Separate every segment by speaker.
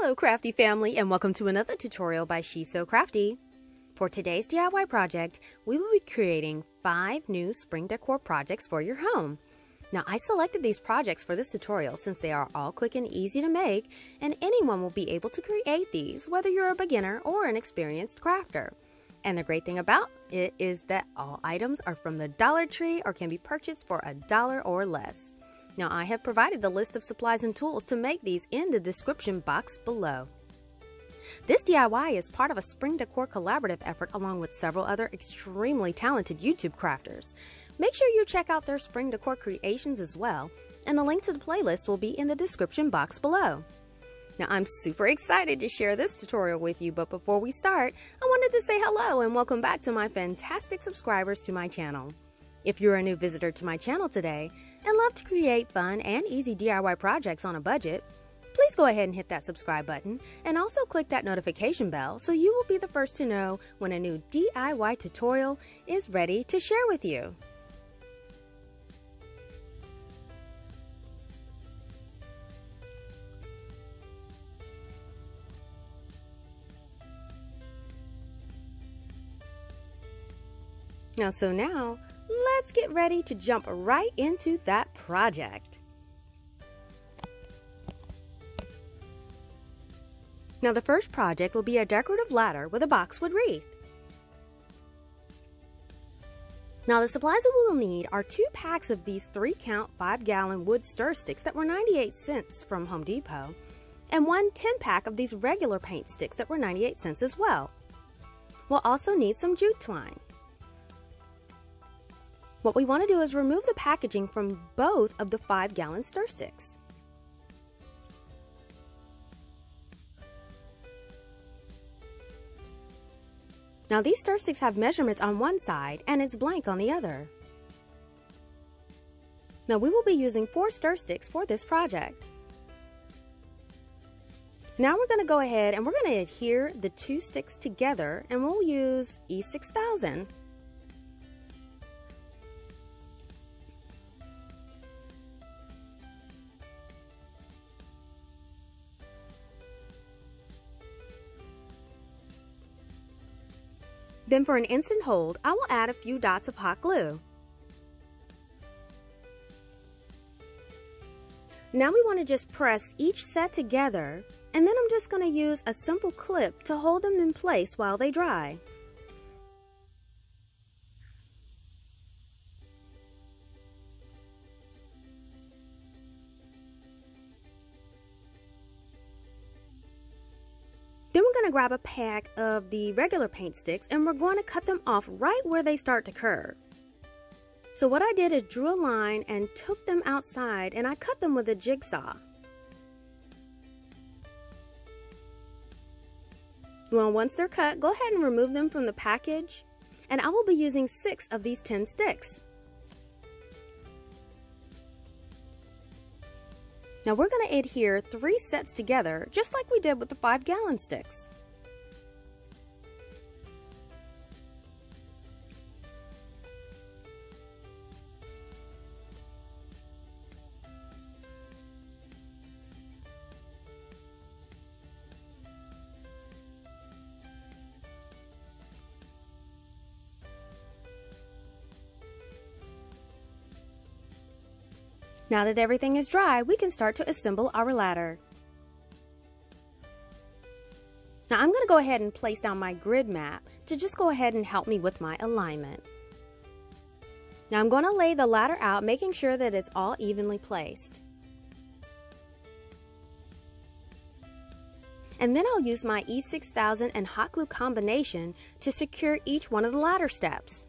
Speaker 1: Hello CraftDee Family, and welcome to another tutorial by She's So Crafty. For today's DIY project, we will be creating 5 new spring decor projects for your home. Now, I selected these projects for this tutorial since they are all quick and easy to make, and anyone will be able to create these, whether you're a beginner or an experienced crafter. And the great thing about it is that all items are from the Dollar Tree or can be purchased for $1 or less. Now, I have provided the list of supplies and tools to make these in the description box below. This DIY is part of a spring decor collaborative effort along with several other extremely talented YouTube crafters. Make sure you check out their spring decor creations as well, and the link to the playlist will be in the description box below. Now, I'm super excited to share this tutorial with you, but before we start, I wanted to say hello and welcome back to my fantastic subscribers to my channel. If you're a new visitor to my channel today and love to create fun and easy DIY projects on a budget, please go ahead and hit that subscribe button and also click that notification bell so you will be the first to know when a new DIY tutorial is ready to share with you. Now, let's get ready to jump right into that project. Now, the first project will be a decorative ladder with a boxwood wreath. Now, the supplies that we will need are 2 packs of these 3-count 5-gallon wood stir sticks that were 98 cents from Home Depot, and 1 10-pack of these regular paint sticks that were 98 cents as well. We'll also need some jute twine. What we want to do is remove the packaging from both of the 5-gallon stir sticks. Now, these stir sticks have measurements on one side and it's blank on the other. Now, we will be using 4 stir sticks for this project. Now we're going to go ahead and we're going to adhere the 2 sticks together, and we'll use E6000. Then for an instant hold, I will add a few dots of hot glue. Now we want to just press each set together, and then I'm just going to use a simple clip to hold them in place while they dry. Then we're going to grab a pack of the regular paint sticks and we're going to cut them off right where they start to curve. So what I did is drew a line and took them outside, and I cut them with a jigsaw. Well, once they're cut, go ahead and remove them from the package, and I will be using 6 of these 10 sticks. Now we're going to adhere 3 sets together, just like we did with the 5-gallon sticks. Now that everything is dry, we can start to assemble our ladder. Now I'm going to go ahead and place down my grid map to just go ahead and help me with my alignment. Now I'm going to lay the ladder out, making sure that it's all evenly placed. And then I'll use my E6000 and hot glue combination to secure each one of the ladder steps.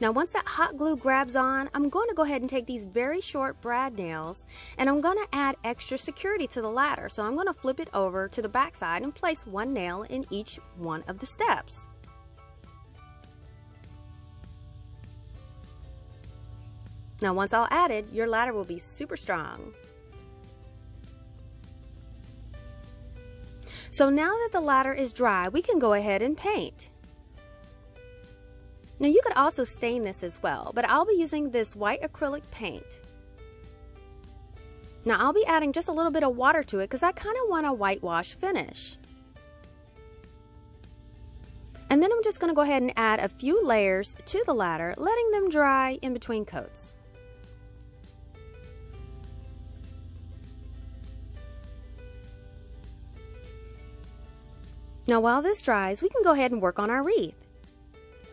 Speaker 1: Now once that hot glue grabs on, I'm going to go ahead and take these very short brad nails, and I'm going to add extra security to the ladder. So I'm going to flip it over to the back side and place 1 nail in each one of the steps. Now once all added, your ladder will be super strong. So now that the ladder is dry, we can go ahead and paint. Now you could also stain this as well, but I'll be using this white acrylic paint. Now I'll be adding just a little bit of water to it because I kind of want a whitewash finish. And then I'm just going to go ahead and add a few layers to the ladder, letting them dry in between coats. Now while this dries, we can go ahead and work on our wreath.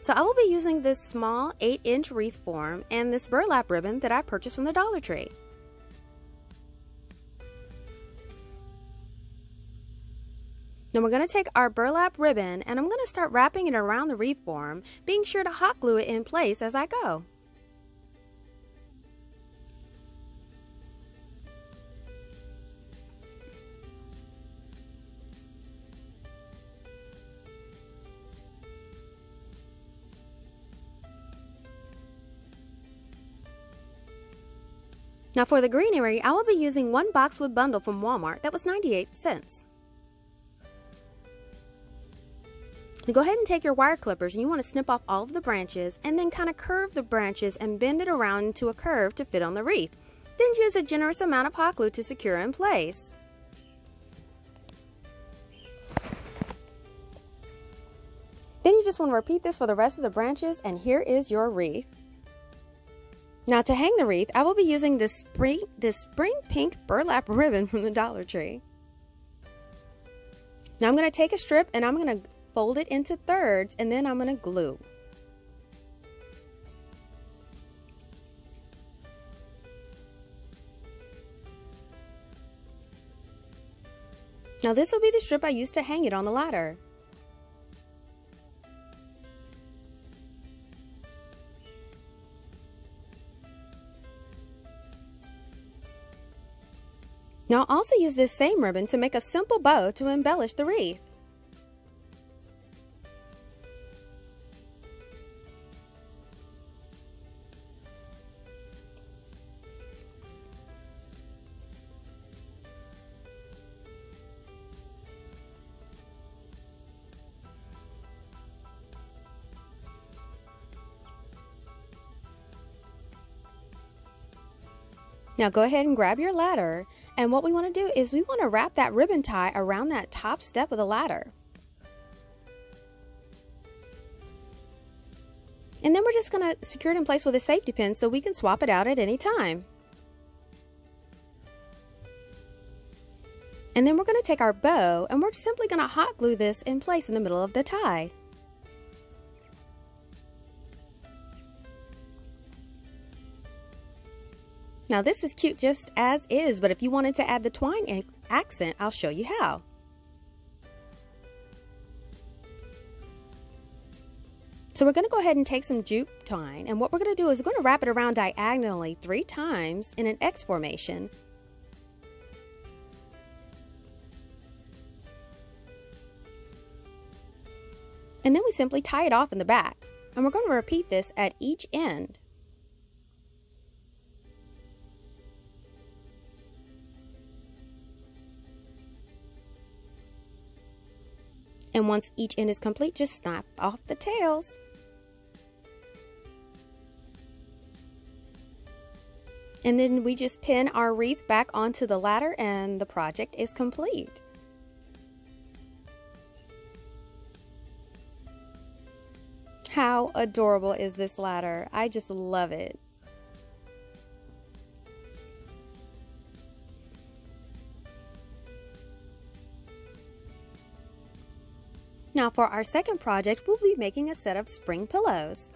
Speaker 1: So I will be using this small 8-inch wreath form and this burlap ribbon that I purchased from the Dollar Tree. Now we're going to take our burlap ribbon and I'm going to start wrapping it around the wreath form, being sure to hot glue it in place as I go. Now for the greenery, I will be using one boxwood bundle from Walmart that was 98 cents. Now go ahead and take your wire clippers and you want to snip off all of the branches and then kind of curve the branches and bend it around into a curve to fit on the wreath. Then use a generous amount of hot glue to secure in place. Then you just want to repeat this for the rest of the branches and here is your wreath. Now to hang the wreath, I will be using this spring pink burlap ribbon from the Dollar Tree. Now I'm going to take a strip and I'm going to fold it into thirds and then I'm going to glue. Now this will be the strip I used to hang it on the ladder. Now I'll also use this same ribbon to make a simple bow to embellish the wreath. Now go ahead and grab your ladder, and what we want to do is we want to wrap that ribbon tie around that top step of the ladder. And then we're just going to secure it in place with a safety pin so we can swap it out at any time. And then we're going to take our bow and we're simply going to hot glue this in place in the middle of the tie. Now this is cute just as is, but if you wanted to add the twine accent, I'll show you how. So we're going to go ahead and take some jute twine, and what we're going to do is we're going to wrap it around diagonally 3 times in an X formation. And then we simply tie it off in the back, and we're going to repeat this at each end. And once each end is complete, just snap off the tails. And then we just pin our wreath back onto the ladder and the project is complete. How adorable is this ladder? I just love it. Now for our second project, we'll be making a set of spring pillows.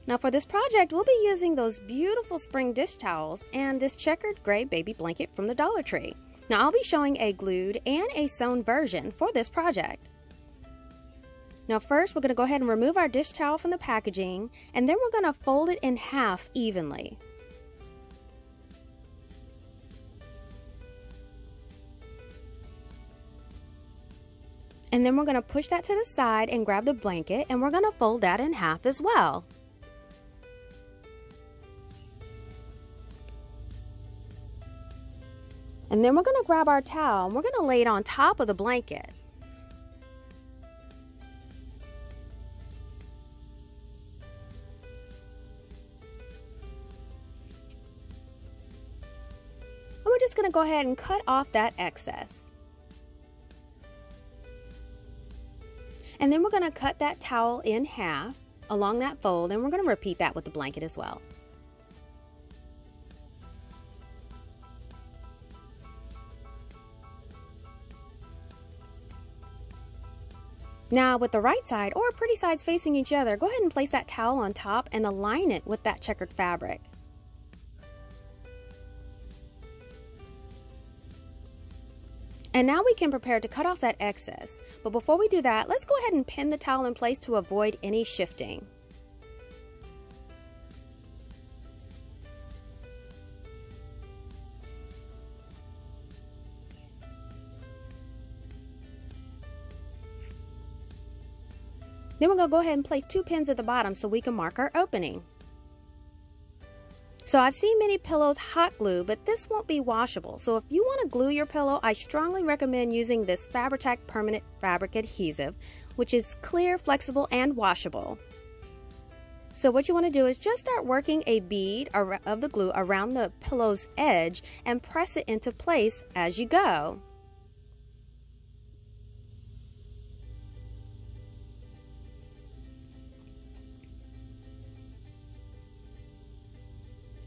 Speaker 1: Now for this project, we'll be using those beautiful spring dish towels and this checkered gray baby blanket from the Dollar Tree. Now I'll be showing a glued and a sewn version for this project. Now first, we're going to go ahead and remove our dish towel from the packaging, and then we're going to fold it in half evenly. And then we're going to push that to the side and grab the blanket, and we're going to fold that in half as well. And then we're going to grab our towel and we're going to lay it on top of the blanket. going to go ahead and cut off that excess. And then we're going to cut that towel in half along that fold, and we're going to repeat that with the blanket as well. Now with the right side or pretty sides facing each other, go ahead and place that towel on top and align it with that checkered fabric. And now we can prepare to cut off that excess. But before we do that, let's go ahead and pin the towel in place to avoid any shifting. Then we're going to go ahead and place 2 pins at the bottom so we can mark our opening. So I've seen many pillows hot glue, but this won't be washable. So if you want to glue your pillow, I strongly recommend using this Fabri-Tac permanent fabric adhesive, which is clear, flexible, and washable. So what you want to do is just start working a bead of the glue around the pillow's edge and press it into place as you go.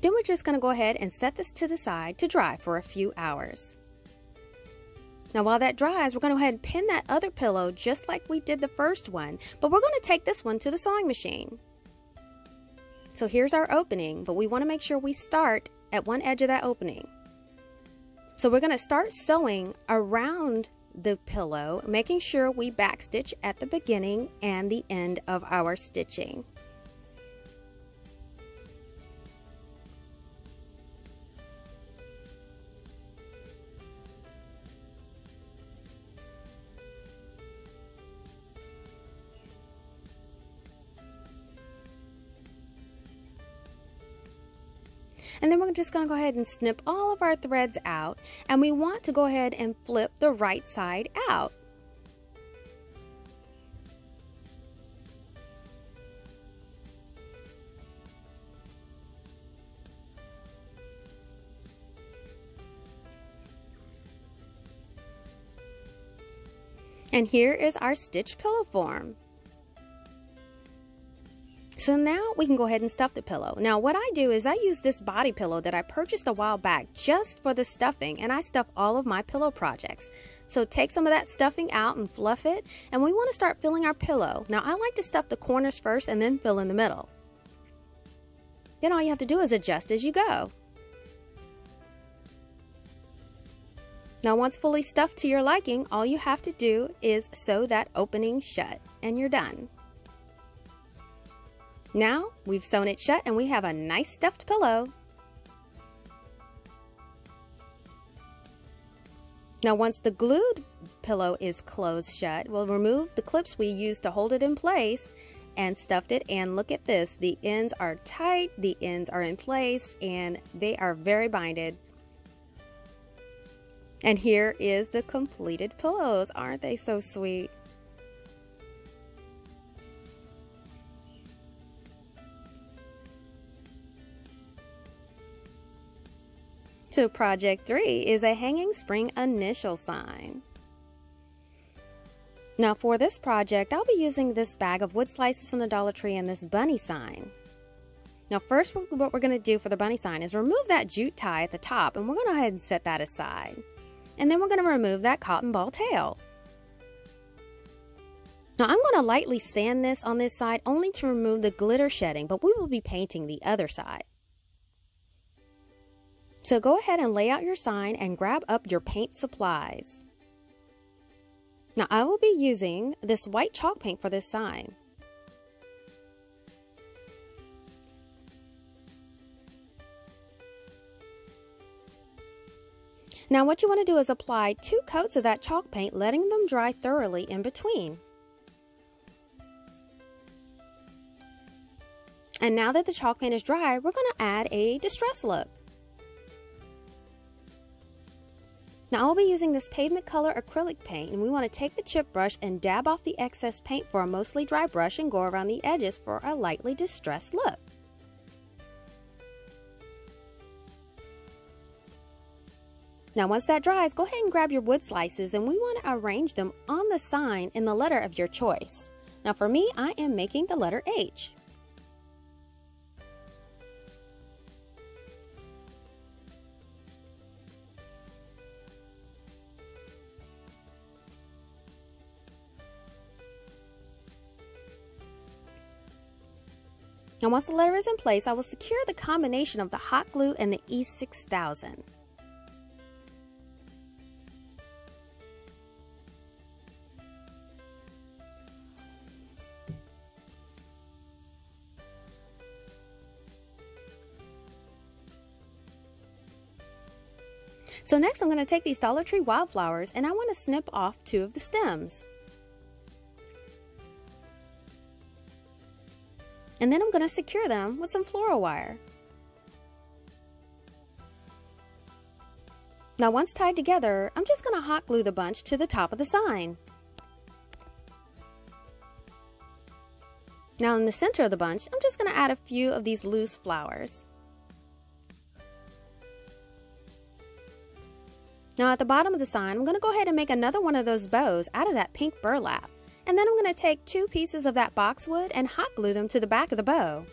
Speaker 1: Then we're just going to go ahead and set this to the side to dry for a few hours. Now while that dries, we're going to go ahead and pin that other pillow just like we did the first one, but we're going to take this one to the sewing machine. So here's our opening, but we want to make sure we start at one edge of that opening. So we're going to start sewing around the pillow, making sure we backstitch at the beginning and the end of our stitching. And then we're just going to go ahead and snip all of our threads out, and we want to go ahead and flip the right side out. And here is our stitch pillow form. So now we can go ahead and stuff the pillow. Now what I do is I use this body pillow that I purchased a while back just for the stuffing, and I stuff all of my pillow projects. So take some of that stuffing out and fluff it, and we want to start filling our pillow. Now I like to stuff the corners first and then fill in the middle. Then all you have to do is adjust as you go. Now once fully stuffed to your liking, all you have to do is sew that opening shut and you're done. Now we've sewn it shut and we have a nice stuffed pillow. Now once the glued pillow is closed shut, we'll remove the clips we used to hold it in place and stuffed it, and look at this. The ends are tight, the ends are in place, and they are very binded. And here is the completed pillows. Aren't they so sweet? So project 3 is a hanging spring initial sign. Now for this project, I'll be using this bag of wood slices from the Dollar Tree and this bunny sign. Now first, what we're going to do for the bunny sign is remove that jute tie at the top, and we're going to go ahead and set that aside. And then we're going to remove that cotton ball tail. Now I'm going to lightly sand this on this side only to remove the glitter shedding, but we will be painting the other side. So go ahead and lay out your sign and grab up your paint supplies. Now I will be using this white chalk paint for this sign. Now what you want to do is apply 2 coats of that chalk paint, letting them dry thoroughly in between. And now that the chalk paint is dry, we're going to add a distress look. Now I'll be using this pavement color acrylic paint, and we want to take the chip brush and dab off the excess paint for a mostly dry brush and go around the edges for a lightly distressed look. Now once that dries, go ahead and grab your wood slices, and we want to arrange them on the sign in the letter of your choice. Now for me, I am making the letter H. Now once the letter is in place, I will secure the combination of the hot glue and the E6000. So next I'm going to take these Dollar Tree wildflowers, and I want to snip off 2 of the stems. And then I'm going to secure them with some floral wire. Now once tied together, I'm just going to hot glue the bunch to the top of the sign. Now in the center of the bunch, I'm just going to add a few of these loose flowers. Now at the bottom of the sign, I'm going to go ahead and make another one of those bows out of that pink burlap. And then I'm going to take 2 pieces of that boxwood and hot glue them to the back of the bow.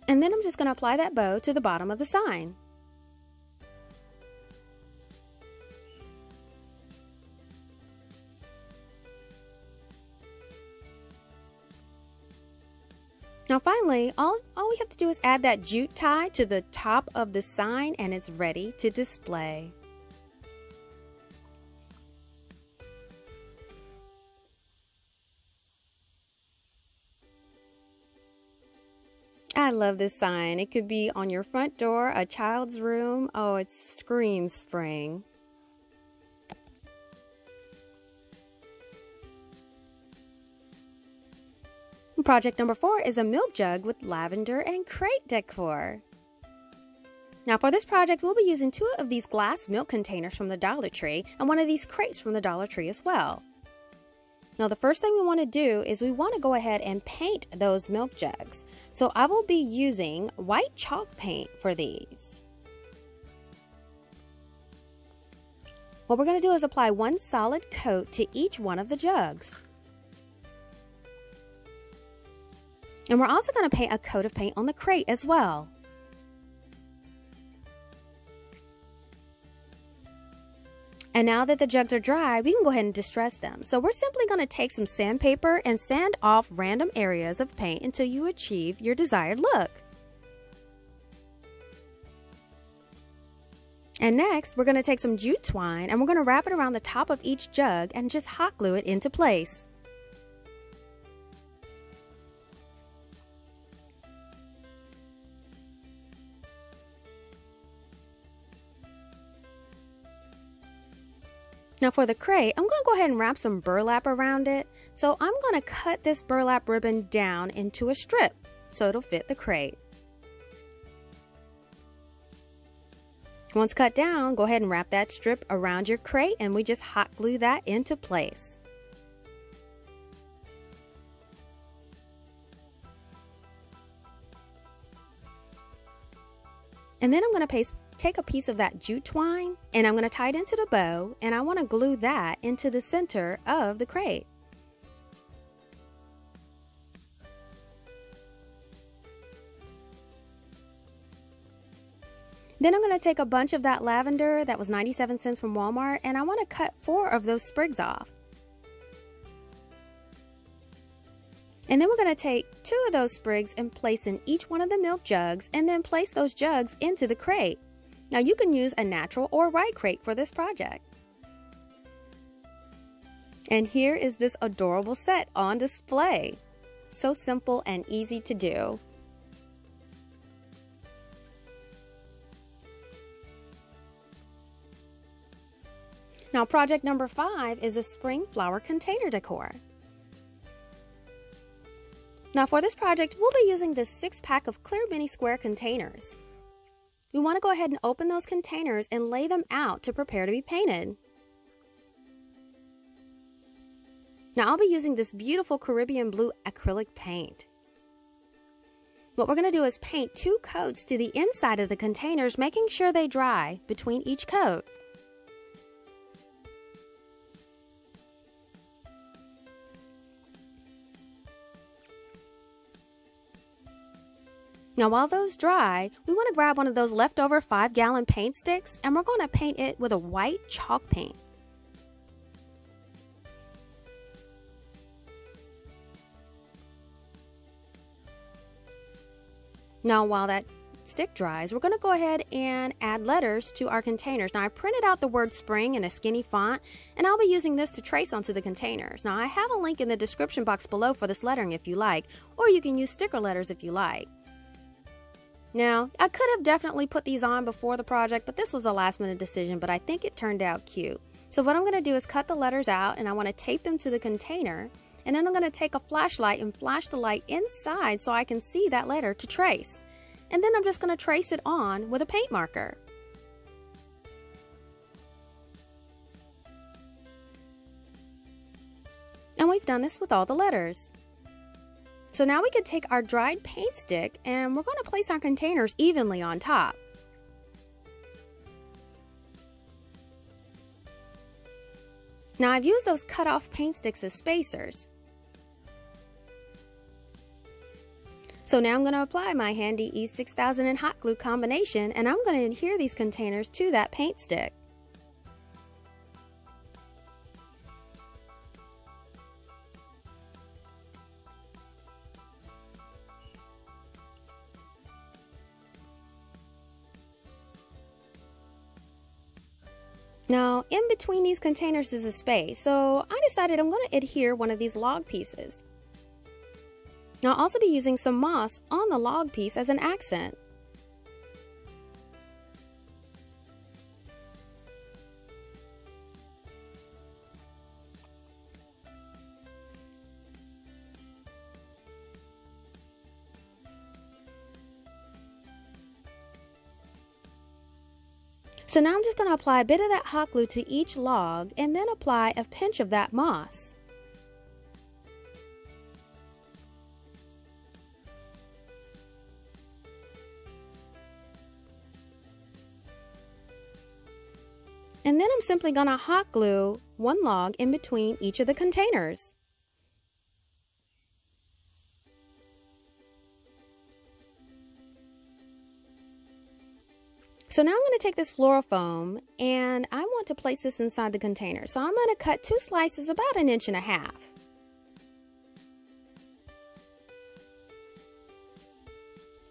Speaker 1: And then I'm just going to apply that bow to the bottom of the sign. Now finally, all we have to do is add that jute tie to the top of the sign, and it's ready to display. I love this sign. It could be on your front door, a child's room. Oh, it screams spring. Project number 4 is a milk jug with lavender and crate decor. Now for this project, we'll be using 2 of these glass milk containers from the Dollar Tree and 1 of these crates from the Dollar Tree as well. Now the first thing we want to do is we want to go ahead and paint those milk jugs. So I will be using white chalk paint for these. What we're going to do is apply 1 solid coat to each one of the jugs. And we're also going to paint a coat of paint on the crate as well. And now that the jugs are dry, we can go ahead and distress them. So we're simply going to take some sandpaper and sand off random areas of paint until you achieve your desired look. And next, we're going to take some jute twine and we're going to wrap it around the top of each jug and just hot glue it into place. Now for the crate, I'm going to go ahead and wrap some burlap around it. So I'm going to cut this burlap ribbon down into a strip so it'll fit the crate. Once cut down, go ahead and wrap that strip around your crate and we just hot glue that into place. And then I'm going to take a piece of that jute twine and I'm going to tie it into the bow, and I want to glue that into the center of the crate. Then I'm going to take a bunch of that lavender that was 97 cents from Walmart, and I want to cut 4 of those sprigs off. And then we're going to take 2 of those sprigs and place in each one of the milk jugs, and then place those jugs into the crate. Now you can use a natural or white crate for this project. And here is this adorable set on display. So simple and easy to do. Now project number 5 is a spring flower container decor. Now for this project, we'll be using this 6-pack of clear mini square containers. We want to go ahead and open those containers and lay them out to prepare to be painted. Now I'll be using this beautiful Caribbean blue acrylic paint. What we're going to do is paint 2 coats to the inside of the containers, making sure they dry between each coat. Now while those dry, we want to grab one of those leftover 5-gallon paint sticks, and we're going to paint it with a white chalk paint. Now while that stick dries, we're going to go ahead and add letters to our containers. Now I printed out the word spring in a skinny font, and I'll be using this to trace onto the containers. Now I have a link in the description box below for this lettering if you like, or you can use sticker letters if you like. Now, I could have definitely put these on before the project, but this was a last minute decision, but I think it turned out cute. So what I'm going to do is cut the letters out, and I want to tape them to the container, and then I'm going to take a flashlight and flash the light inside so I can see that letter to trace. And then I'm just going to trace it on with a paint marker. And we've done this with all the letters. So now we can take our dried paint stick and we're going to place our containers evenly on top. Now I've used those cut off paint sticks as spacers. So now I'm going to apply my handy E6000 and hot glue combination, and I'm going to adhere these containers to that paint stick. Now, in between these containers is a space, so I decided I'm going to adhere one of these log pieces. Now, I'll also be using some moss on the log piece as an accent. So now I'm just going to apply a bit of that hot glue to each log and then apply a pinch of that moss. And then I'm simply going to hot glue one log in between each of the containers. So now I'm going to take this floral foam and I want to place this inside the container. So I'm going to cut 2 slices about 1.5 inches.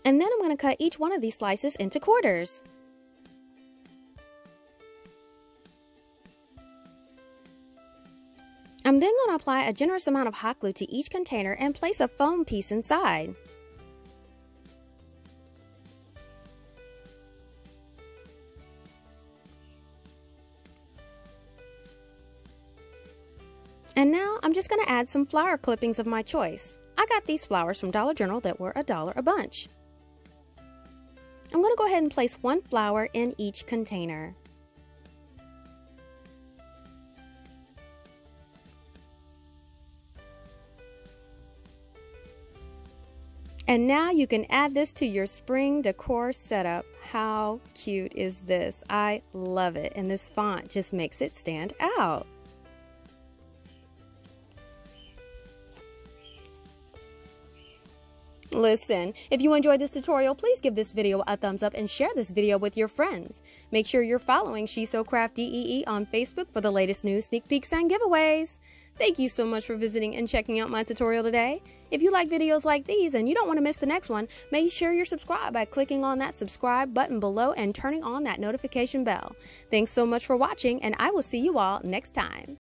Speaker 1: And then I'm going to cut each one of these slices into quarters. I'm then going to apply a generous amount of hot glue to each container and place a foam piece inside. And now I'm just going to add some flower clippings of my choice. I got these flowers from Dollar General that were $1 a bunch. I'm going to go ahead and place 1 flower in each container. And now you can add this to your spring decor setup. How cute is this? I love it, and this font just makes it stand out. Listen, if you enjoyed this tutorial, please give this video a thumbs up and share this video with your friends. Make sure you're following She's So CraftDee on Facebook for the latest news, sneak peeks, and giveaways. Thank you so much for visiting and checking out my tutorial today. If you like videos like these and you don't want to miss the next one, make sure you're subscribed by clicking on that subscribe button below and turning on that notification bell. Thanks so much for watching, and I will see you all next time.